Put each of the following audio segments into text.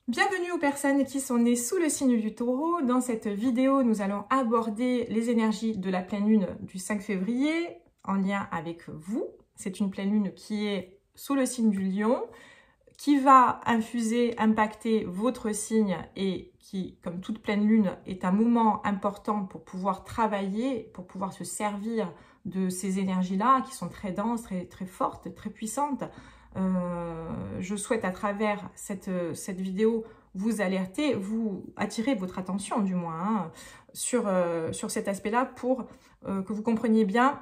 Bienvenue aux personnes qui sont nées sous le signe du Taureau. Dans cette vidéo, nous allons aborder les énergies de la pleine lune du 5 février en lien avec vous. C'est une pleine lune qui est sous le signe du Lion, qui va infuser, impacter votre signe et qui, comme toute pleine lune, est un moment important pour pouvoir travailler, pour pouvoir se servir de ces énergies-là qui sont très denses, très fortes, très puissantes. Je souhaite à travers cette vidéo vous alerter, vous attirer votre attention du moins sur cet aspect-là pour que vous compreniez bien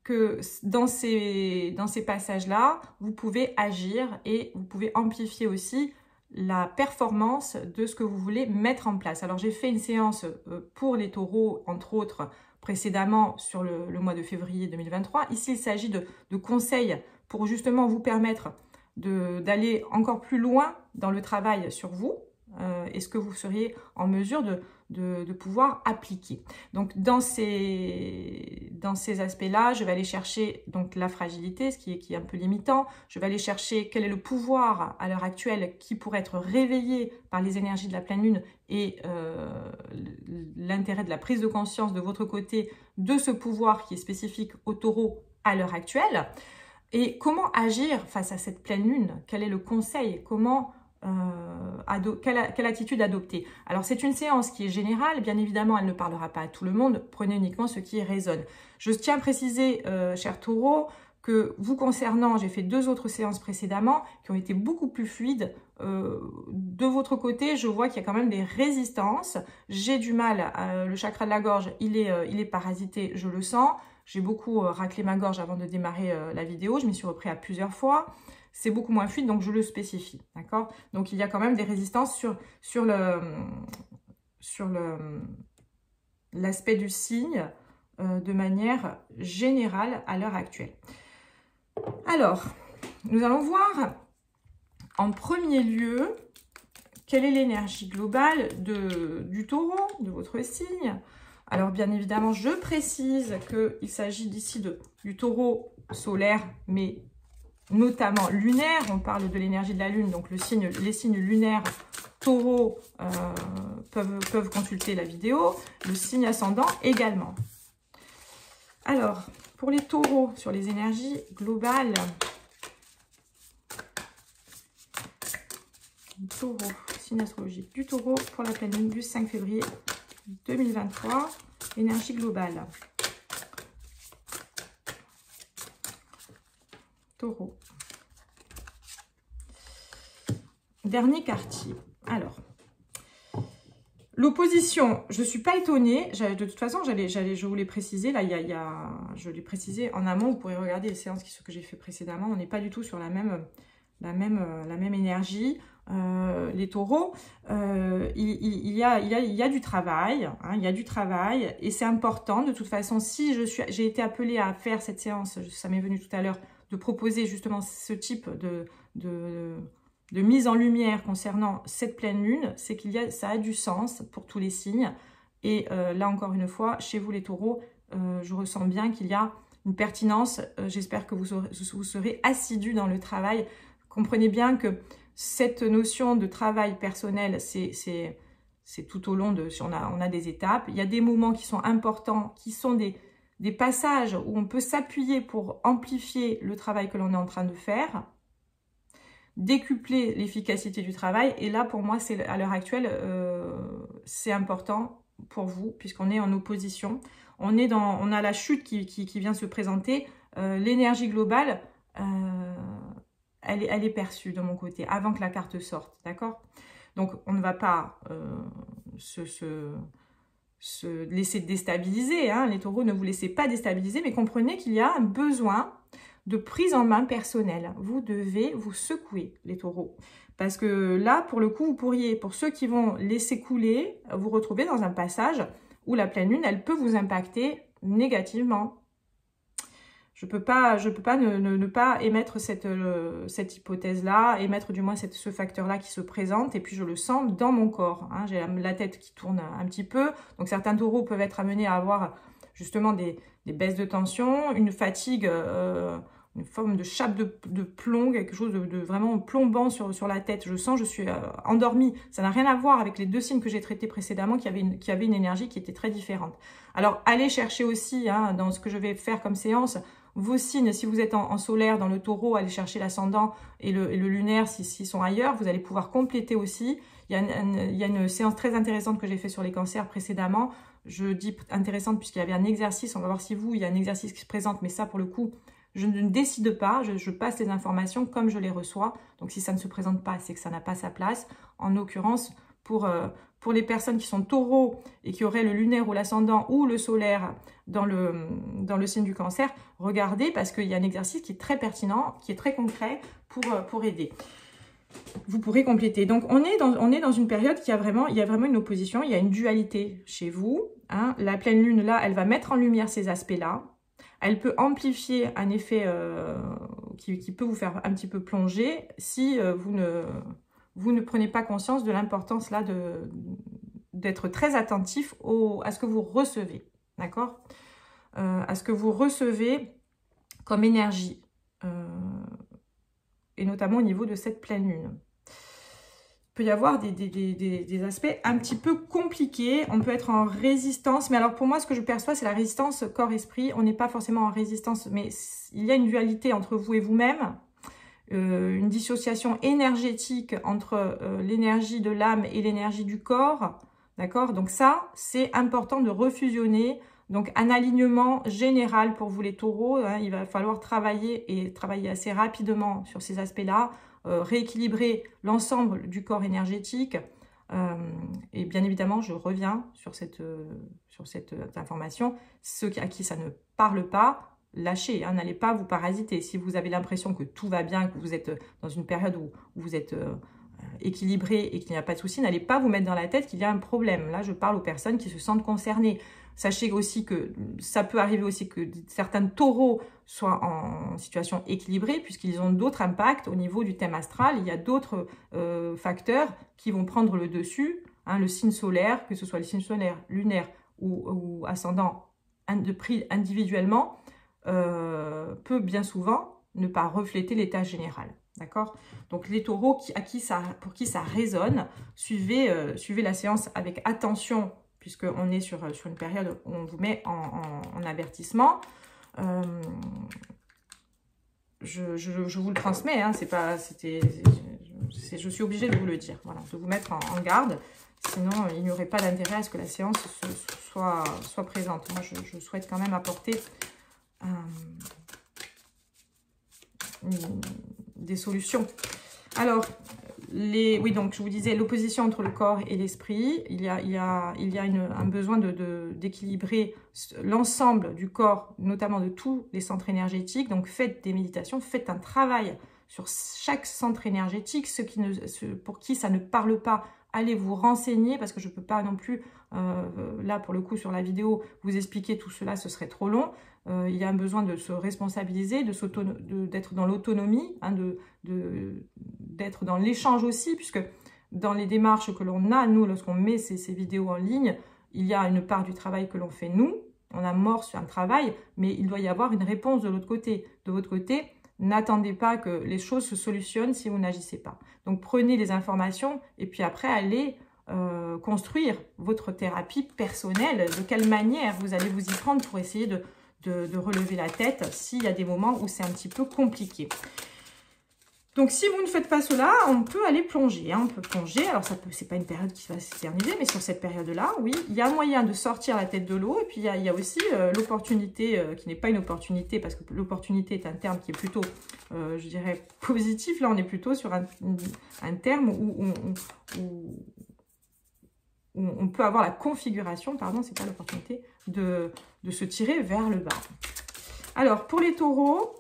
que dans ces passages-là, vous pouvez agir et vous pouvez amplifier aussi la performance de ce que vous voulez mettre en place. Alors j'ai fait une séance pour les taureaux, entre autres, précédemment sur le mois de février 2023. Ici, il s'agit de conseils pour justement vous permettre d'aller encore plus loin dans le travail sur vous et ce que vous seriez en mesure de pouvoir appliquer. Donc dans ces aspects-là, je vais aller chercher donc la fragilité, ce qui est un peu limitant. Je vais aller chercher quel est le pouvoir à l'heure actuelle qui pourrait être réveillé par les énergies de la pleine lune et l'intérêt de la prise de conscience de votre côté de ce pouvoir qui est spécifique au taureau à l'heure actuelle. Et comment agir face à cette pleine lune? Quel est le conseil? Quelle attitude adopter? Alors, c'est une séance qui est générale. Bien évidemment, elle ne parlera pas à tout le monde. Prenez uniquement ce qui résonne. Je tiens à préciser, cher taureau, que vous concernant, j'ai fait 2 autres séances précédemment qui ont été beaucoup plus fluides. De votre côté, je vois qu'il y a quand même des résistances. J'ai du mal, le chakra de la gorge, il est parasité, je le sens. J'ai beaucoup raclé ma gorge avant de démarrer la vidéo. Je m'y suis repris à plusieurs fois. C'est beaucoup moins fluide, donc je le spécifie. D'accord? Donc, il y a quand même des résistances sur l'aspect du signe de manière générale à l'heure actuelle. Alors, nous allons voir en premier lieu quelle est l'énergie globale du taureau, de votre signe. Alors, bien évidemment, je précise qu'il s'agit d'ici du taureau solaire, mais notamment lunaire. On parle de l'énergie de la lune, donc les signes lunaires taureau peuvent consulter la vidéo. Le signe ascendant également. Alors, pour les taureaux, sur les énergies globales, taureau, signe astrologique du taureau pour la pleine lune du 5 février 2023, énergie globale. Taureau. Dernier quartier. Alors, l'opposition, je ne suis pas étonnée. De toute façon, je vous l'ai précisé. Là, je l'ai précisé en amont. Vous pourrez regarder les séances que j'ai fait précédemment. On n'est pas du tout sur la même énergie. Les taureaux, il y a du travail, hein, il y a du travail et c'est important. De toute façon, si j'ai été appelée à faire cette séance, ça m'est venu tout à l'heure, de proposer justement ce type de mise en lumière concernant cette pleine lune, c'est ça a du sens pour tous les signes. Et là, encore une fois, chez vous les taureaux, je ressens bien qu'il y a une pertinence. J'espère que vous serez assidus dans le travail. Comprenez bien que cette notion de travail personnel, c'est tout au long on a des étapes. Il y a des moments qui sont importants, qui sont des passages où on peut s'appuyer pour amplifier le travail que l'on est en train de faire, décupler l'efficacité du travail. Et là, pour moi, à l'heure actuelle, c'est important pour vous, puisqu'on est en opposition. On a la chute qui vient se présenter. L'énergie globale, elle est perçue de mon côté, avant que la carte sorte, d'accord? Donc, on ne va pas se laisser déstabiliser, hein. Les taureaux, ne vous laissez pas déstabiliser, mais comprenez qu'il y a un besoin de prise en main personnelle. Vous devez vous secouer, les taureaux. Parce que là, pour le coup, vous pourriez, pour ceux qui vont laisser couler, vous retrouver dans un passage où la pleine lune, elle peut vous impacter négativement. Je peux pas ne pas émettre cette hypothèse-là, émettre du moins ce facteur-là qui se présente, et puis je le sens dans mon corps. Hein. J'ai la tête qui tourne un petit peu, donc certains taureaux peuvent être amenés à avoir justement des baisses de tension, une fatigue une forme de chape de plomb, quelque chose de vraiment plombant sur la tête. Je sens, je suis endormie. Ça n'a rien à voir avec les 2 signes que j'ai traités précédemment qui avaient une énergie qui était très différente. Alors, allez chercher aussi, hein, dans ce que je vais faire comme séance, vos signes. Si vous êtes en solaire, dans le taureau, allez chercher l'ascendant et le lunaire s'ils sont ailleurs. Vous allez pouvoir compléter aussi. Il y a une séance très intéressante que j'ai fait sur les cancers précédemment. Je dis intéressante puisqu'il y avait un exercice. On va voir si vous, il y a un exercice qui se présente. Mais ça, pour le coup, je ne décide pas. Je passe les informations comme je les reçois. Donc, si ça ne se présente pas, c'est que ça n'a pas sa place. En l'occurrence, pour les personnes qui sont taureaux et qui auraient le lunaire ou l'ascendant ou le solaire dans le signe du cancer, regardez parce qu'il y a un exercice qui est très pertinent, qui est très concret pour aider. Vous pourrez compléter. Donc, on est dans une période il y a vraiment une opposition, il y a une dualité chez vous. Hein. La pleine lune, là, elle va mettre en lumière ces aspects-là. Elle peut amplifier un effet qui peut vous faire un petit peu plonger si vous ne prenez pas conscience de l'importance là d'être très attentif à ce que vous recevez. D'accord, à ce que vous recevez comme énergie. Et notamment au niveau de cette pleine lune. Il peut y avoir des aspects un petit peu compliqués. On peut être en résistance. Mais alors pour moi, ce que je perçois, c'est la résistance corps-esprit. On n'est pas forcément en résistance, mais il y a une dualité entre vous et vous-même. Une dissociation énergétique entre l'énergie de l'âme et l'énergie du corps. D'accord? Donc ça, c'est important de refusionner. Donc, un alignement général pour vous les taureaux. Hein, il va falloir travailler assez rapidement sur ces aspects-là, rééquilibrer l'ensemble du corps énergétique. Et bien évidemment, je reviens sur cette information. Ceux à qui ça ne parle pas, lâchez. Hein, n'allez pas vous parasiter. Si vous avez l'impression que tout va bien, que vous êtes dans une période où vous êtes équilibré et qu'il n'y a pas de souci, n'allez pas vous mettre dans la tête qu'il y a un problème. Là, je parle aux personnes qui se sentent concernées. Sachez aussi que ça peut arriver aussi que certains taureaux soient en situation équilibrée puisqu'ils ont d'autres impacts au niveau du thème astral. Il y a d'autres facteurs qui vont prendre le dessus. Hein, le signe solaire, que ce soit le signe solaire, lunaire ou ascendant pris individuellement, peut bien souvent ne pas refléter l'état général. D'accord? Donc les taureaux pour qui ça résonne, suivez la séance avec attention puisqu'on est sur une période où on vous met en avertissement. Je vous le transmets, hein, je suis obligée de vous le dire, voilà, de vous mettre en garde, sinon il n'y aurait pas d'intérêt à ce que la séance soit présente. Moi, je souhaite quand même apporter des solutions. Alors, oui, donc je vous disais l'opposition entre le corps et l'esprit. Il y a un besoin d'équilibrer l'ensemble du corps, notamment de tous les centres énergétiques. Donc faites des méditations, faites un travail sur chaque centre énergétique. Pour qui ça ne parle pas, allez vous renseigner parce que je ne peux pas non plus, là pour le coup sur la vidéo, vous expliquer tout cela, ce serait trop long. Il y a un besoin de se responsabiliser, d'être dans l'autonomie, hein, d'être dans l'échange aussi, puisque dans les démarches que l'on a, nous, lorsqu'on met ces vidéos en ligne, il y a une part du travail que l'on fait nous, on amorce un travail, mais il doit y avoir une réponse de l'autre côté. De votre côté, n'attendez pas que les choses se solutionnent si vous n'agissez pas. Donc prenez les informations et puis après allez construire votre thérapie personnelle. De quelle manière vous allez vous y prendre pour essayer de relever la tête s'il y a des moments où c'est un petit peu compliqué. Donc, si vous ne faites pas cela, on peut aller plonger. Hein, on peut plonger. Alors, c'est pas une période qui va s'éterniser, mais sur cette période-là, oui, il y a moyen de sortir la tête de l'eau. Et puis, il y a aussi l'opportunité, qui n'est pas une opportunité, parce que l'opportunité est un terme qui est plutôt, je dirais, positif. Là, on est plutôt sur un terme où on peut avoir la configuration, pardon, c'est pas l'opportunité, de se tirer vers le bas. Alors, pour les taureaux,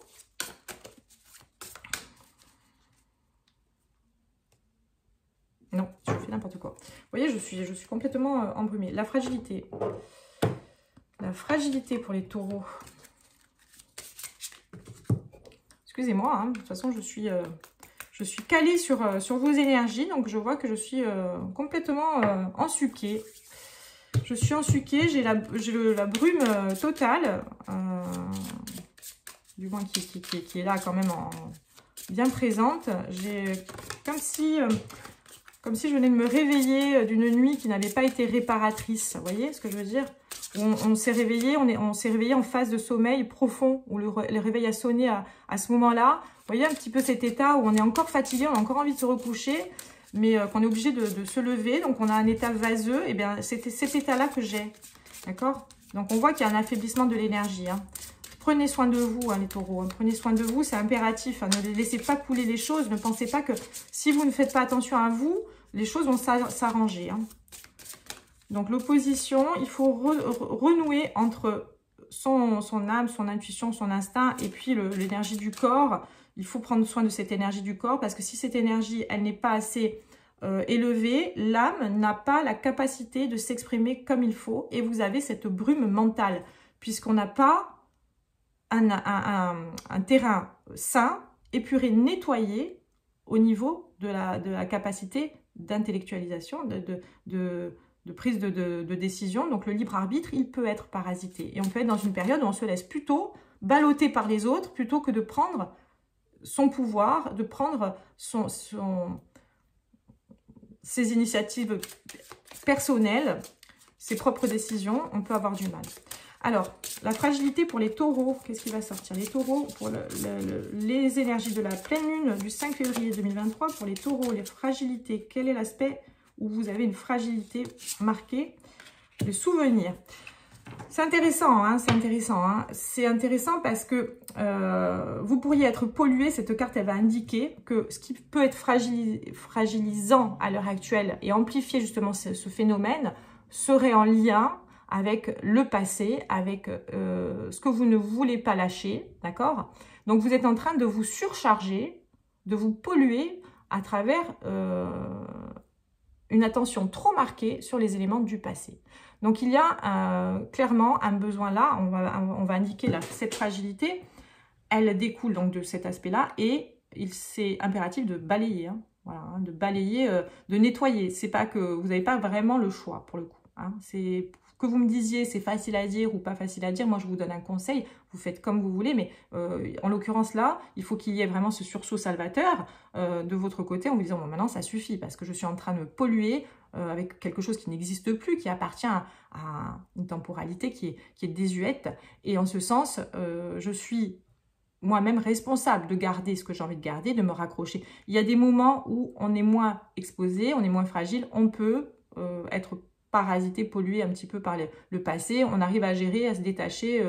non, je fais n'importe quoi. Vous voyez, je suis complètement embrumée. La fragilité pour les taureaux. Excusez-moi, hein, de toute façon, je suis calée sur vos énergies, donc je vois que je suis complètement ensuquée. Je suis ensuquée, j'ai la brume totale. du moins qui est là quand même bien présente. J'ai comme si je venais de me réveiller d'une nuit qui n'avait pas été réparatrice. Vous voyez ce que je veux dire? On s'est réveillé, on s'est réveillé en phase de sommeil profond, où le réveil a sonné à ce moment-là. Vous voyez un petit peu cet état où on est encore fatigué, on a encore envie de se recoucher, mais qu'on est obligé de se lever. Donc on a un état vaseux. Et bien c'est cet état-là que j'ai. D'accord? Donc on voit qu'il y a un affaiblissement de l'énergie. Hein. Prenez soin de vous, hein, les taureaux. Hein. Prenez soin de vous, c'est impératif. Hein. Ne laissez pas couler les choses. Ne pensez pas que si vous ne faites pas attention à vous, les choses vont s'arranger. Hein. Donc l'opposition, il faut renouer entre son âme, son intuition, son instinct et puis l'énergie du corps. Il faut prendre soin de cette énergie du corps parce que si cette énergie, elle n'est pas assez élevée, l'âme n'a pas la capacité de s'exprimer comme il faut et vous avez cette brume mentale puisqu'on n'a pas un terrain sain, épuré, nettoyé au niveau de la capacité d'intellectualisation, de prise de décision. Donc le libre arbitre, il peut être parasité. Et on peut être dans une période où on se laisse plutôt balloter par les autres plutôt que de prendre son pouvoir, de prendre ses initiatives personnelles, ses propres décisions. On peut avoir du mal. Alors, la fragilité pour les taureaux, qu'est-ce qui va sortir? Les taureaux, pour les énergies de la pleine lune du 5 février 2023, pour les taureaux, les fragilités, quel est l'aspect où vous avez une fragilité marquée? Le souvenir. C'est intéressant, hein, c'est intéressant. Hein. C'est intéressant parce que vous pourriez être pollué. Cette carte, elle va indiquer que ce qui peut être fragilisant à l'heure actuelle et amplifier justement ce phénomène serait en lien avec le passé, avec ce que vous ne voulez pas lâcher, d'accord? Donc, vous êtes en train de vous surcharger, de vous polluer à travers une attention trop marquée sur les éléments du passé. Donc, il y a clairement un besoin là, on va indiquer là, cette fragilité, elle découle donc de cet aspect-là et c'est impératif de balayer, hein, voilà, hein, de balayer, de nettoyer. C'est pas que vous n'avez pas vraiment le choix pour le coup. Hein, c'est que vous me disiez c'est facile à dire ou pas facile à dire, moi je vous donne un conseil, vous faites comme vous voulez, mais en l'occurrence là, il faut qu'il y ait vraiment ce sursaut salvateur de votre côté en vous disant bon, maintenant ça suffit parce que je suis en train de me polluer avec quelque chose qui n'existe plus, qui appartient à une temporalité qui est désuète et en ce sens je suis moi-même responsable de garder ce que j'ai envie de garder, de me raccrocher. Il y a des moments où on est moins exposé, on est moins fragile, on peut être parasité, pollué un petit peu par le passé, on arrive à gérer, à se détacher.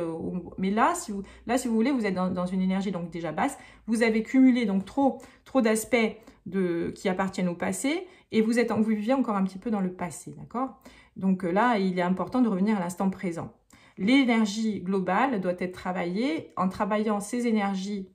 Mais là, si vous voulez, vous êtes dans une énergie donc déjà basse, vous avez cumulé donc trop d'aspects qui appartiennent au passé et vous vivez encore un petit peu dans le passé, d'accord? Donc là, il est important de revenir à l'instant présent. L'énergie globale doit être travaillée en travaillant ces énergies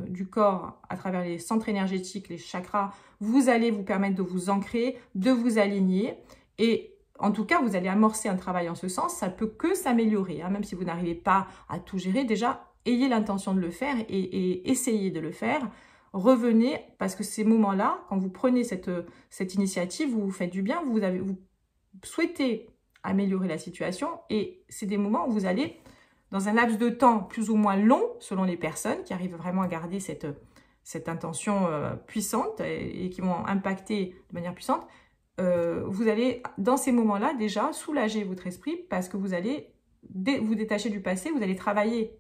du corps à travers les centres énergétiques, les chakras. Vous allez vous permettre de vous ancrer, de vous aligner et en tout cas, vous allez amorcer un travail en ce sens, ça peut que s'améliorer, hein, même si vous n'arrivez pas à tout gérer. Déjà, ayez l'intention de le faire et essayez de le faire. Revenez, parce que ces moments-là, quand vous prenez cette initiative, vous vous faites du bien, vous souhaitez améliorer la situation et c'est des moments où vous allez, dans un laps de temps plus ou moins long, selon les personnes qui arrivent vraiment à garder cette intention puissante et qui vont impacter de manière puissante, vous allez, dans ces moments-là, déjà soulager votre esprit parce que vous allez vous détacher du passé, vous allez travailler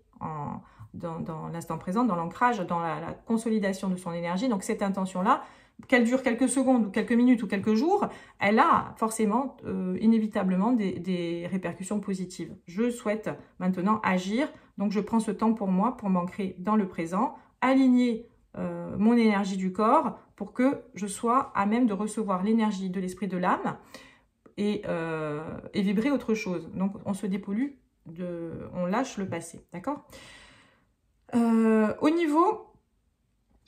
dans l'instant présent, dans l'ancrage, dans la consolidation de son énergie. Donc cette intention-là, qu'elle dure quelques secondes ou quelques minutes ou quelques jours, elle a forcément, inévitablement, des répercussions positives. Je souhaite maintenant agir, donc je prends ce temps pour moi, pour m'ancrer dans le présent, aligner mon énergie du corps pour que je sois à même de recevoir l'énergie de l'esprit de l'âme et vibrer autre chose. Donc on se dépollue, on lâche le passé, d'accord? Au niveau,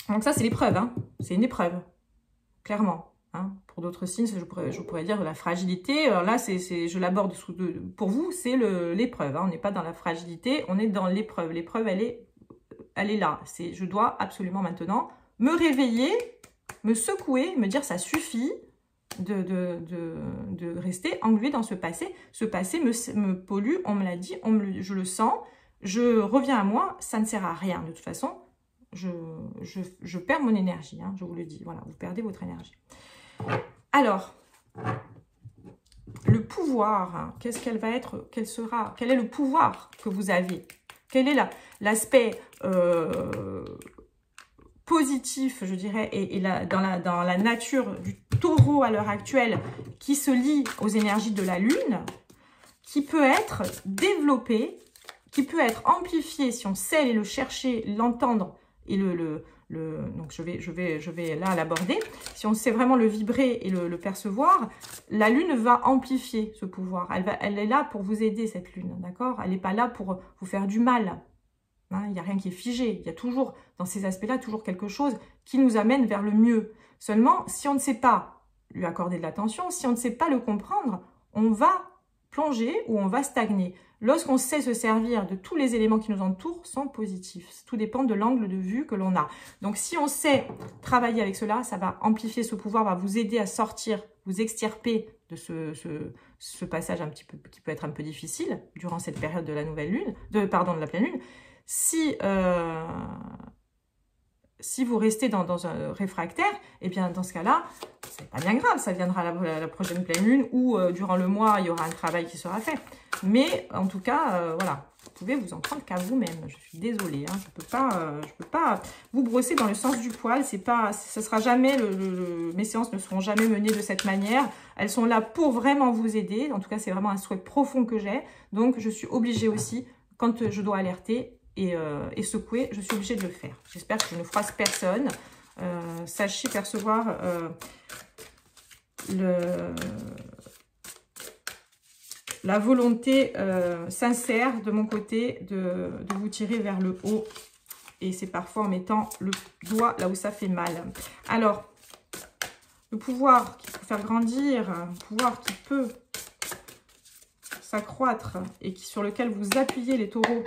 donc ça c'est l'épreuve, hein, c'est une épreuve, clairement. Hein. Pour d'autres signes, je pourrais dire la fragilité. Alors là, je l'aborde pour vous, c'est l'épreuve. Hein. On n'est pas dans la fragilité, on est dans l'épreuve. L'épreuve, elle est là. Je dois absolument maintenant me réveiller, me secouer, me dire ça suffit de rester englué dans ce passé. Ce passé me pollue, on me l'a dit, je le sens. je reviens à moi, ça ne sert à rien de toute façon. Je perds mon énergie, hein, je vous le dis. Voilà, vous perdez votre énergie. Alors, le pouvoir, hein, qu'est-ce qu'elle va être, quel est le pouvoir que vous avez? Quel est l'aspect positif, je dirais, et dans la nature du taureau à l'heure actuelle, qui se lie aux énergies de la lune, qui peut être développé, qui peut être amplifié si on sait aller le chercher, l'entendre, et donc je vais là l'aborder. Si on sait vraiment le vibrer et le percevoir, la lune va amplifier ce pouvoir. Elle est là pour vous aider, cette lune, d'accord? Elle n'est pas là pour vous faire du mal. Hein, il n'y a rien qui est figé. Il y a toujours, dans ces aspects-là, toujours quelque chose qui nous amène vers le mieux. Seulement, si on ne sait pas lui accorder de l'attention, si on ne sait pas le comprendre, on va plonger ou on va stagner. Lorsqu'on sait se servir de tous les éléments qui nous entourent, sont positifs. Tout dépend de l'angle de vue que l'on a. Donc, si on sait travailler avec cela, ça va amplifier ce pouvoir, va vous aider à sortir, vous extirper de ce passage un petit peu, qui peut être un peu difficile durant cette période de la nouvelle lune, de la pleine lune. Si vous restez dans un réfractaire, eh bien, dans ce cas-là, c'est pas bien grave, ça viendra la prochaine pleine lune ou durant le mois, il y aura un travail qui sera fait. Mais en tout cas, voilà, vous pouvez vous en prendre qu'à vous-même. Je suis désolée, hein, je peux pas vous brosser dans le sens du poil. Ce sera jamais mes séances ne seront jamais menées de cette manière. Elles sont là pour vraiment vous aider. En tout cas, c'est vraiment un souhait profond que j'ai. Donc, je suis obligée aussi, quand je dois alerter et secouer, je suis obligée de le faire. J'espère que je ne froisse personne. Sachez percevoir la volonté sincère de mon côté de vous tirer vers le haut. Et c'est parfois en mettant le doigt là où ça fait mal. Alors, le pouvoir qui peut faire grandir, un pouvoir qui peut s'accroître et sur lequel vous appuyez les taureaux.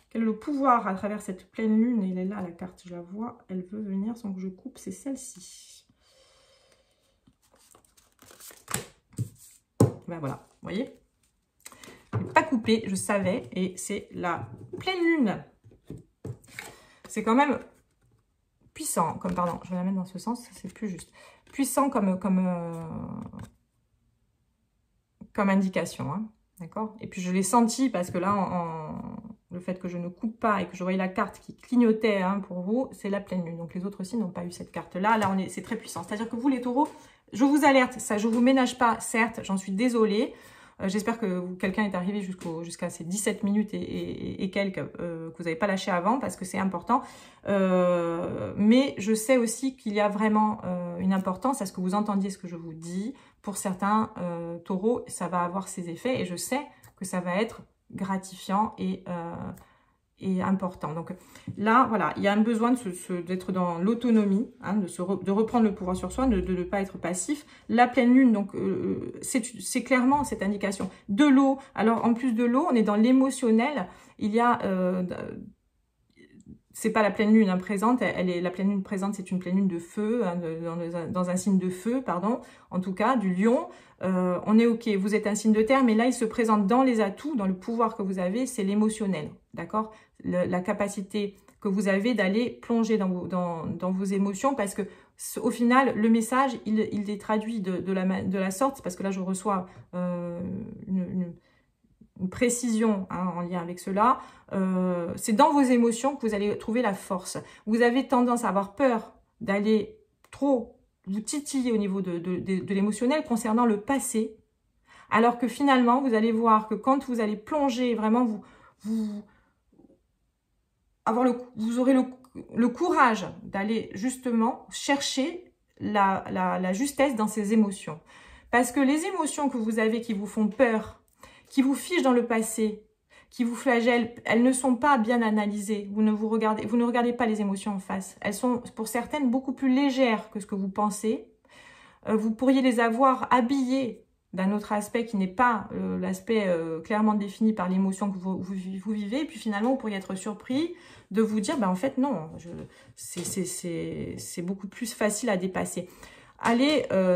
Quel est le pouvoir à travers cette pleine lune? Elle est là, la carte, je la vois. Elle veut venir sans que je coupe, c'est celle-ci. Ben voilà, vous voyez? Je n'ai pas coupé, je savais. Et c'est la pleine lune. C'est quand même puissant. Pardon, je vais la mettre dans ce sens, c'est plus juste. Puissant comme indication. Hein, d'accord? Et puis je l'ai senti parce que là, le fait que je ne coupe pas et que je voyais la carte qui clignotait hein, pour vous, c'est la pleine lune. Donc les autres aussi n'ont pas eu cette carte-là. Là, c'est très puissant. C'est-à-dire que vous, les taureaux, je vous alerte, ça, je ne vous ménage pas, certes, j'en suis désolée. J'espère que quelqu'un est arrivé jusqu'à ces 17 minutes et quelques, que vous n'avez pas lâché avant, parce que c'est important. Mais je sais aussi qu'il y a vraiment une importance à ce que vous entendiez ce que je vous dis. Pour certains taureaux, ça va avoir ses effets, et je sais que ça va être gratifiant et important. Donc là, voilà, il y a un besoin d'être dans l'autonomie, hein, de reprendre le pouvoir sur soi, de ne pas être passif. La pleine lune, donc c'est clairement cette indication. De l'eau, alors en plus de l'eau, on est dans l'émotionnel. Il y a... c'est pas la pleine lune hein, présente, la pleine lune présente, c'est une pleine lune de feu, hein, dans un signe de feu, pardon, en tout cas, du lion. On est OK, vous êtes un signe de terre, mais là, il se présente dans les atouts, dans le pouvoir que vous avez, c'est l'émotionnel, d'accord? La capacité que vous avez d'aller plonger dans vos émotions, parce que au final, le message, il est traduit de la sorte, parce que là, je reçois une précision hein, en lien avec cela. C'est dans vos émotions que vous allez trouver la force. Vous avez tendance à avoir peur d'aller trop vous titiller au niveau de l'émotionnel concernant le passé, alors que finalement, vous allez voir que quand vous allez plonger, vraiment, vous aurez le courage d'aller justement chercher la justesse dans ces émotions. Parce que les émotions que vous avez qui vous font peur, qui vous figent dans le passé, qui vous flagellent, elles ne sont pas bien analysées. Vous ne regardez pas les émotions en face. Elles sont pour certaines beaucoup plus légères que ce que vous pensez. Vous pourriez les avoir habillées d'un autre aspect qui n'est pas l'aspect clairement défini par l'émotion que vous vivez. Et puis finalement, vous pourriez être surpris de vous dire, ben en fait non, c'est beaucoup plus facile à dépasser.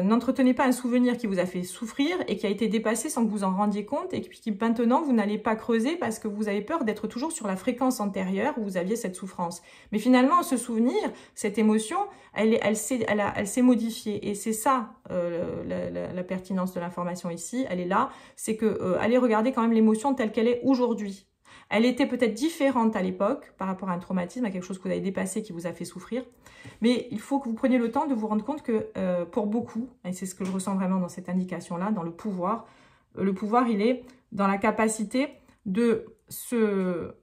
n'entretenez pas un souvenir qui vous a fait souffrir et qui a été dépassé sans que vous en rendiez compte et qui maintenant vous n'allez pas creuser parce que vous avez peur d'être toujours sur la fréquence antérieure où vous aviez cette souffrance. Mais finalement, ce souvenir, cette émotion, elle s'est modifiée et c'est ça la pertinence de l'information ici, elle est là, c'est que allez regarder quand même l'émotion telle qu'elle est aujourd'hui. Elle était peut-être différente à l'époque par rapport à un traumatisme, à quelque chose que vous avez dépassé qui vous a fait souffrir. Mais il faut que vous preniez le temps de vous rendre compte que pour beaucoup, et c'est ce que je ressens vraiment dans cette indication-là, dans le pouvoir, il est dans la capacité d'être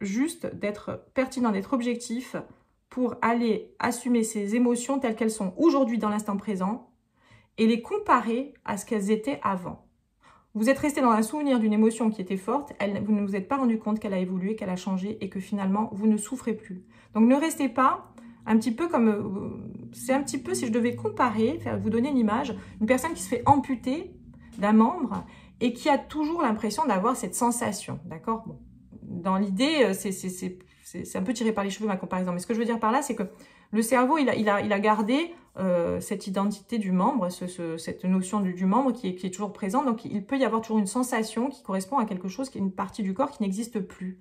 juste, d'être pertinent, d'être objectif pour aller assumer ses émotions telles qu'elles sont aujourd'hui dans l'instant présent et les comparer à ce qu'elles étaient avant. Vous êtes resté dans un souvenir d'une émotion qui était forte, vous ne vous êtes pas rendu compte qu'elle a évolué, qu'elle a changé et que finalement, vous ne souffrez plus. Donc, ne restez pas un petit peu comme... C'est un petit peu, si je devais comparer, vous donner une image, une personne qui se fait amputer d'un membre et qui a toujours l'impression d'avoir cette sensation, d'accord? Bon, dans l'idée, c'est un peu tiré par les cheveux ma comparaison, mais ce que je veux dire par là, c'est que le cerveau, il a gardé cette identité du membre, cette notion du membre qui est toujours présente. Donc, il peut y avoir toujours une sensation qui correspond à quelque chose, qui est une partie du corps qui n'existe plus.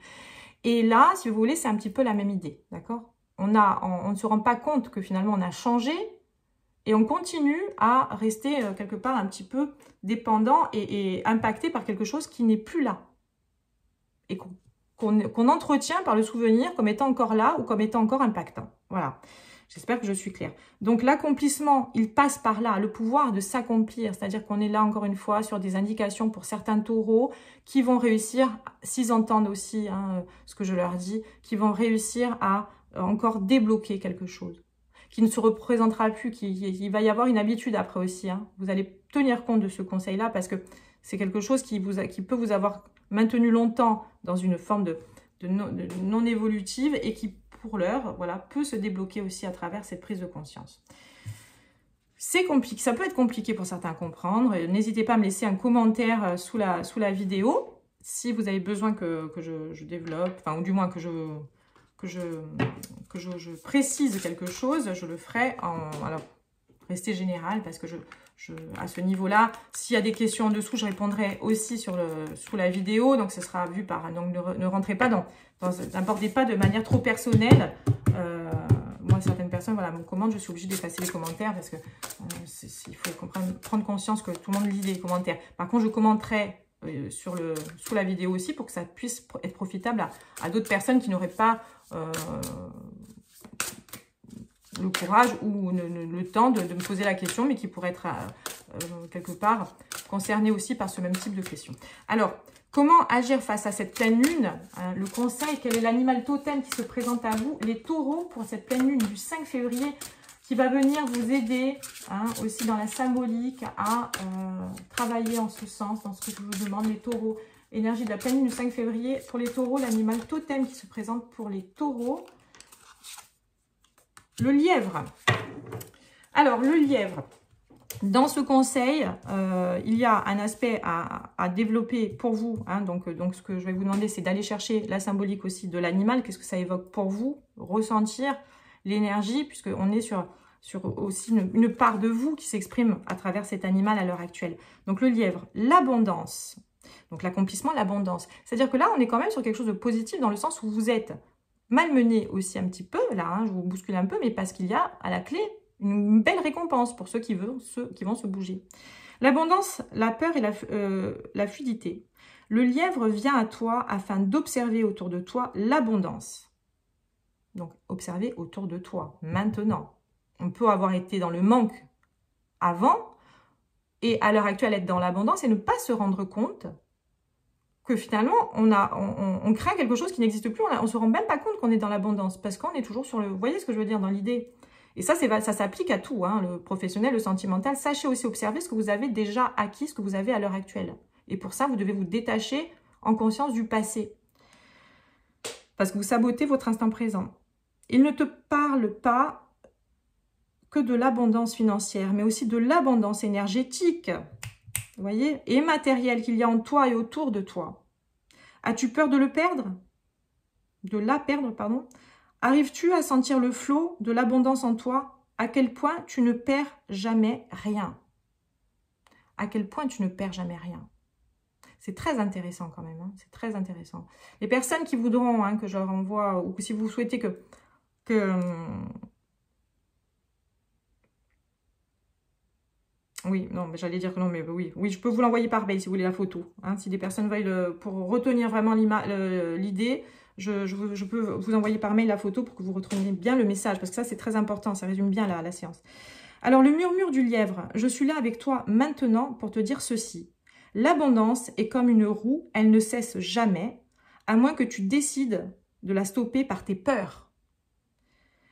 Et là, si vous voulez, c'est un petit peu la même idée, d'accord? On ne se rend pas compte que finalement, on a changé et on continue à rester quelque part un petit peu dépendant et impacté par quelque chose qui n'est plus là. Et qu'on entretient par le souvenir comme étant encore là ou comme étant encore impactant. Voilà. J'espère que je suis claire. Donc, l'accomplissement, il passe par là, le pouvoir de s'accomplir. C'est-à-dire qu'on est là, encore une fois, sur des indications pour certains taureaux qui vont réussir, s'ils entendent aussi ce que je leur dis, qui vont réussir à encore débloquer quelque chose, qui ne se représentera plus, il va y avoir une habitude après aussi. Vous allez tenir compte de ce conseil-là parce que c'est quelque chose qui peut vous avoir maintenu longtemps dans une forme de non évolutive et qui, pour l'heure, voilà, peut se débloquer aussi à travers cette prise de conscience. C'est compliqué, ça peut être compliqué pour certains à comprendre. N'hésitez pas à me laisser un commentaire sous la vidéo si vous avez besoin que je développe, enfin, ou du moins que je précise quelque chose, je le ferai alors, restez général parce que à ce niveau-là, s'il y a des questions en dessous, je répondrai aussi sous la vidéo. Donc, ce sera vu par... Donc, ne rentrez pas n'abordez pas de manière trop personnelle. Moi, certaines personnes me commentent, je suis obligée d'effacer les commentaires parce que il faut prendre conscience que tout le monde lit les commentaires. Par contre, je commenterai sous la vidéo aussi pour que ça puisse être profitable à d'autres personnes qui n'auraient pas... le courage ou le temps de me poser la question, mais qui pourrait être quelque part concerné aussi par ce même type de question. Alors, comment agir face à cette pleine lune? Le conseil, quel est l'animal totem qui se présente à vous? Les taureaux, pour cette pleine lune du 5 février, qui va venir vous aider aussi dans la symbolique à travailler en ce sens, dans ce que je vous demande, les taureaux. Énergie de la pleine lune du 5 février. Pour les taureaux, l'animal totem qui se présente pour les taureaux, le lièvre. Alors, le lièvre, dans ce conseil, il y a un aspect à développer pour vous. Donc, ce que je vais vous demander, c'est d'aller chercher la symbolique aussi de l'animal. Qu'est-ce que ça évoque pour vous? Ressentir l'énergie, puisqu'on est sur aussi une part de vous qui s'exprime à travers cet animal à l'heure actuelle. Donc, le lièvre, l'abondance. Donc, l'accomplissement, l'abondance. C'est-à-dire que là, on est quand même sur quelque chose de positif dans le sens où vous êtes malmené aussi un petit peu, là, je vous bouscule un peu, mais parce qu'il y a à la clé une belle récompense pour ceux qui vont se bouger. L'abondance, la peur et la fluidité. Le lièvre vient à toi afin d'observer autour de toi l'abondance. Donc, observer autour de toi, maintenant. On peut avoir été dans le manque avant, et à l'heure actuelle être dans l'abondance et ne pas se rendre compte que finalement, on craint quelque chose qui n'existe plus. On ne se rend même pas compte qu'on est dans l'abondance parce qu'on est toujours sur le... Vous voyez ce que je veux dire dans l'idée? Et ça s'applique à tout, le professionnel, le sentimental. Sachez aussi observer ce que vous avez déjà acquis, ce que vous avez à l'heure actuelle. Et pour ça, vous devez vous détacher en conscience du passé. Parce que vous sabotez votre instant présent. Il ne te parle pas que de l'abondance financière, mais aussi de l'abondance énergétique. Vous voyez? Et matériel qu'il y a en toi et autour de toi. As-tu peur de le perdre? De la perdre, pardon. Arrives-tu à sentir le flot de l'abondance en toi à quel point tu ne perds jamais rien. À quel point tu ne perds jamais rien. C'est très intéressant quand même, hein, c'est très intéressant. Les personnes qui voudront hein, que je leur envoie, ou si vous souhaitez que oui, non, mais j'allais dire que non, mais oui, je peux vous l'envoyer par mail si vous voulez la photo. Hein, si des personnes veulent, pour retenir vraiment l'idée, je peux vous envoyer par mail la photo pour que vous reteniez bien le message, parce que ça, c'est très important, ça résume bien la séance. Alors, le murmure du lièvre, je suis là avec toi maintenant pour te dire ceci. L'abondance est comme une roue, elle ne cesse jamais, à moins que tu décides de la stopper par tes peurs.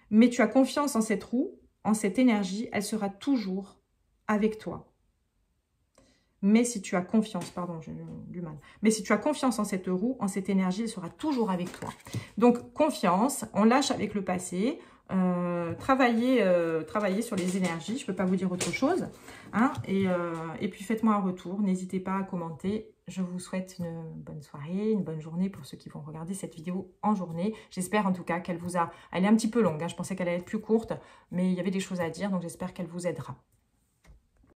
Mais tu as confiance en cette roue, en cette énergie, elle sera toujours avec toi. Mais si tu as confiance, pardon, j'ai eu du mal. Mais si tu as confiance en cette roue, en cette énergie, elle sera toujours avec toi. Donc, confiance, on lâche avec le passé, travailler sur les énergies, je ne peux pas vous dire autre chose. Hein, et puis, faites-moi un retour, n'hésitez pas à commenter. Je vous souhaite une bonne soirée, une bonne journée pour ceux qui vont regarder cette vidéo en journée. J'espère en tout cas qu'elle vous a... Elle est un petit peu longue, hein, je pensais qu'elle allait être plus courte, mais il y avait des choses à dire, donc j'espère qu'elle vous aidera.